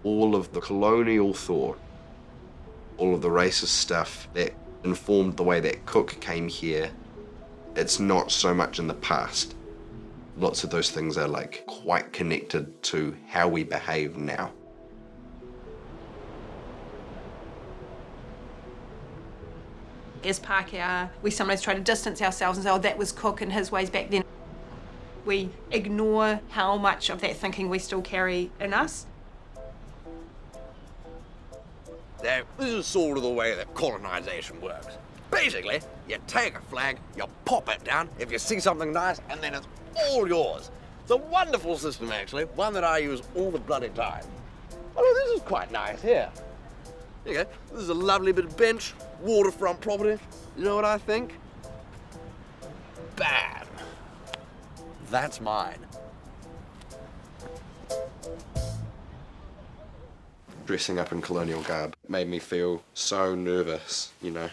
all of the colonial thought, all of the racist stuff that informed the way that Cook came here, it's not so much in the past. Lots of those things are like quite connected to how we behave now. As Pākehā, we sometimes try to distance ourselves and say, oh, that was Cook and his ways back then. We ignore how much of that thinking we still carry in us. Now, this is sort of the way that colonisation works. Basically, you take a flag, you pop it down, if you see something nice, and then it's all yours. It's a wonderful system, actually, one that I use all the bloody time. Oh, this is quite nice here. Here you go. This is a lovely bit of bench, waterfront property. You know what I think? Bam! That's mine. Dressing up in colonial garb made me feel so nervous, you know.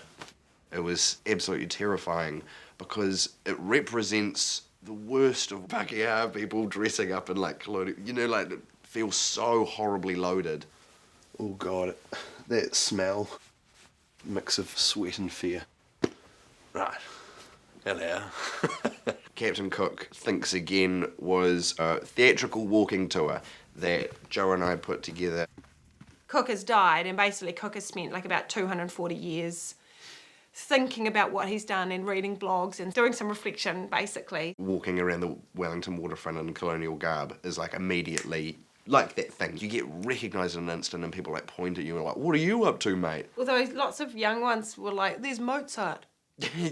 It was absolutely terrifying because it represents the worst of Pākehā people dressing up in like colonial, you know, like it feels so horribly loaded. Oh God, that smell. Mix of sweat and fear. Right. Hello. Captain Cook Thinks Again was a theatrical walking tour that Joe and I put together. Cook has died, and basically Cook has spent like about 240 years thinking about what he's done and reading blogs and doing some reflection, basically. Walking around the Wellington waterfront in colonial garb is like immediately like that thing. You get recognised in an instant and people like point at you and like, what are you up to, mate? Although lots of young ones were like, there's Mozart.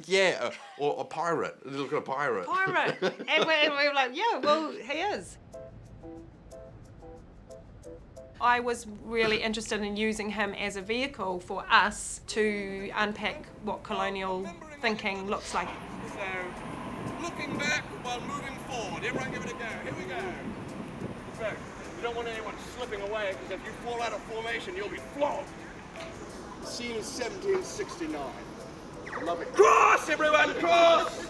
Yeah, or a pirate. Look at a pirate. Pirate. and we were like, yeah, well, he is. I was really interested in using him as a vehicle for us to unpack what colonial thinking looks like. So, looking back while moving forward. Everyone give it a go. Here we go. So, you don't want anyone slipping away, because if you fall out of formation, you'll be flogged. The scene is 1769. Love it. Cross, everyone, cross!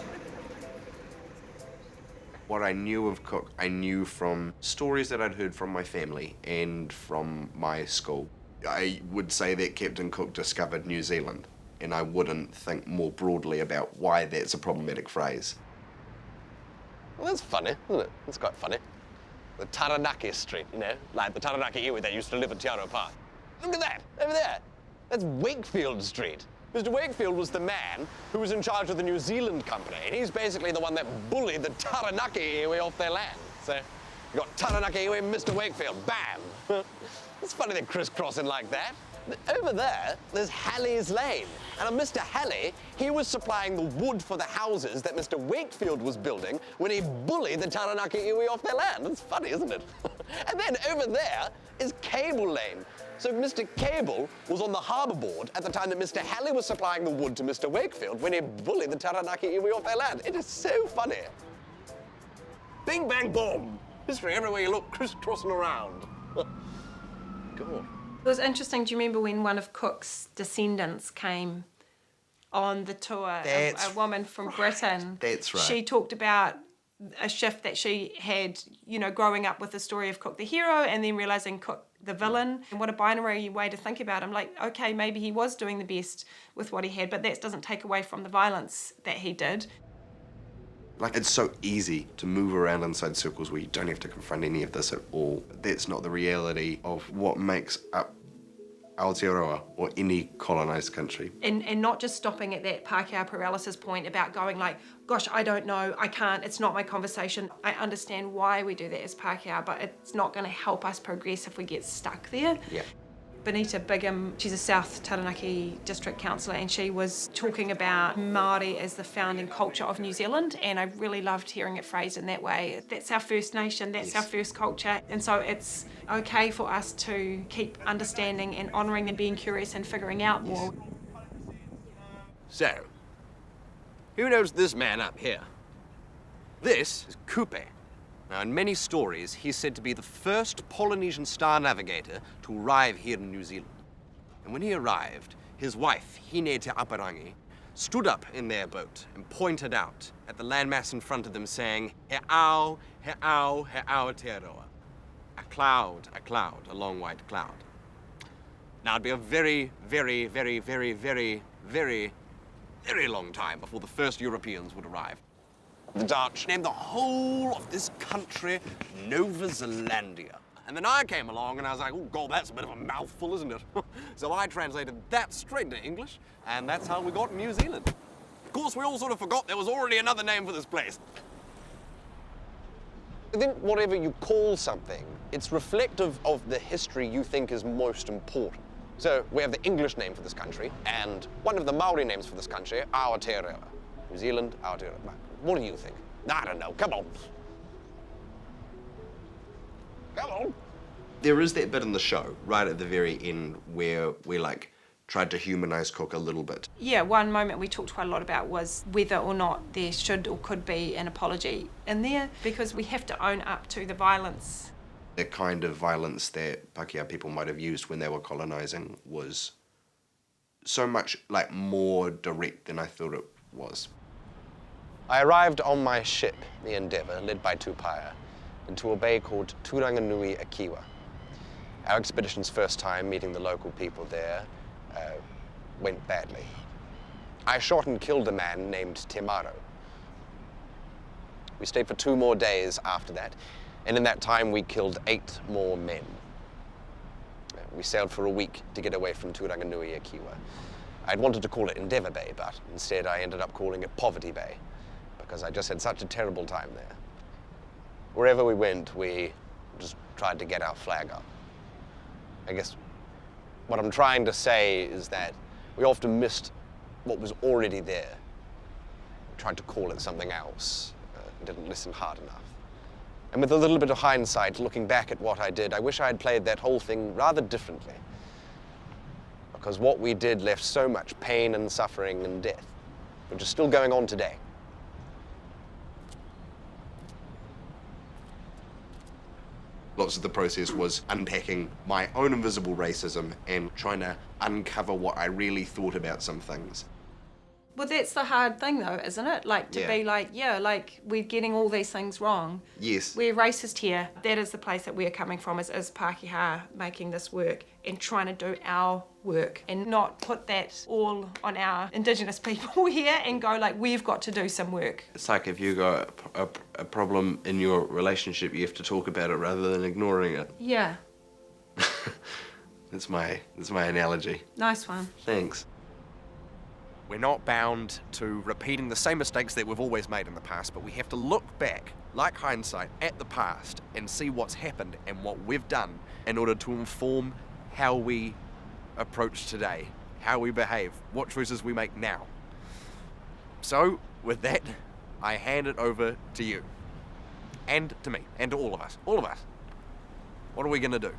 What I knew of Cook, I knew from stories that I'd heard from my family and from my school. I would say that Captain Cook discovered New Zealand, and I wouldn't think more broadly about why that's a problematic phrase. Well, that's funny, isn't it? That's quite funny. The Taranaki Street, you know, like the Taranaki iwi that used to live at Aotearoa Park. Look at that, over there. That's Wakefield Street. Mr. Wakefield was the man who was in charge of the New Zealand company, and he's basically the one that bullied the Taranaki iwi off their land. So, you got Taranaki iwi, Mr. Wakefield, bam! It's funny they're crisscrossing like that. Over there, there's Halley's Lane. And on Mr. Halley, he was supplying the wood for the houses that Mr. Wakefield was building when he bullied the Taranaki iwi off their land. It's funny, isn't it? And then over there is Cable Lane. So Mr. Cable was on the harbour board at the time that Mr. Halley was supplying the wood to Mr. Wakefield when he bullied the Taranaki iwi off their land. It is so funny. Bing, bang, boom. History everywhere you look, crisscrossing around. God. It was interesting. Do you remember when one of Cook's descendants came on the tour? A woman from Britain. That's right. She talked about a shift that she had, you know, growing up with the story of Cook the hero and then realising Cook the villain. And what a binary way to think about him. Like, okay, maybe he was doing the best with what he had, but that doesn't take away from the violence that he did. Like, it's so easy to move around inside circles where you don't have to confront any of this at all. That's not the reality of what makes up Aotearoa or any colonised country. And not just stopping at that Pākehā paralysis point about going like, gosh, I don't know, I can't, it's not my conversation. I understand why we do that as Pākehā, but it's not going to help us progress if we get stuck there. Yeah. Benita Bingham, she's a South Taranaki district councillor, and she was talking about Māori as the founding culture of New Zealand, and I really loved hearing it phrased in that way. That's our first nation, that's our first culture, and so it's okay for us to keep understanding and honouring and being curious and figuring out more. So, who knows this man up here? This is Coupe. Now, in many stories, he's said to be the first Polynesian star navigator to arrive here in New Zealand. And when he arrived, his wife, Hine Te Aparangi, stood up in their boat and pointed out at the landmass in front of them saying, he ao, he ao, he Aotearoa. a long white cloud. Now, it'd be a very, very, very, very, very, very, very long time before the first Europeans would arrive. The Dutch named the whole of this country Nova Zealandia. And then I came along and I was like, oh God, that's a bit of a mouthful, isn't it? So I translated that straight into English, and that's how we got New Zealand. Of course, we all sort of forgot there was already another name for this place. I think whatever you call something, it's reflective of the history you think is most important. So we have the English name for this country, and one of the Maori names for this country, Aotearoa. New Zealand, Aotearoa. What do you think? I don't know, come on. Come on. There is that bit in the show, right at the very end, where we like tried to humanize Cook a little bit. Yeah, one moment we talked quite a lot about was whether or not there should or could be an apology in there, because we have to own up to the violence. The kind of violence that Pākehā people might have used when they were colonizing was so much like more direct than I thought it was. I arrived on my ship, the Endeavour, led by Tupaia, into a bay called Turanganui Akiwa. Our expedition's first time meeting the local people there went badly. I shot and killed a man named Te Maro. We stayed for 2 more days after that, and in that time we killed 8 more men. We sailed for a week to get away from Turanganui Akiwa. I'd wanted to call it Endeavour Bay, but instead I ended up calling it Poverty Bay, because I just had such a terrible time there. Wherever we went, we just tried to get our flag up. I guess what I'm trying to say is that we often missed what was already there. We tried to call it something else, didn't listen hard enough. And with a little bit of hindsight, looking back at what I did, I wish I had played that whole thing rather differently. Because what we did left so much pain and suffering and death, which is still going on today. Lots of the process was unpacking my own invisible racism and trying to uncover what I really thought about some things. Well, that's the hard thing, though, isn't it? Like, to be like, yeah, like, we're getting all these things wrong. Yes. We're racist here. That is the place that we're coming from, is Pākehā making this work and trying to do our work and not put that all on our Indigenous people here and go, like, we've got to do some work. It's like if you got a problem in your relationship, you have to talk about it rather than ignoring it. Yeah. That's my analogy. Nice one. Thanks. We're not bound to repeating the same mistakes that we've always made in the past, but we have to look back, like hindsight, at the past and see what's happened and what we've done in order to inform how we approach today, how we behave, what choices we make now. So, with that, I hand it over to you. And to me. And to all of us. All of us. What are we going to do?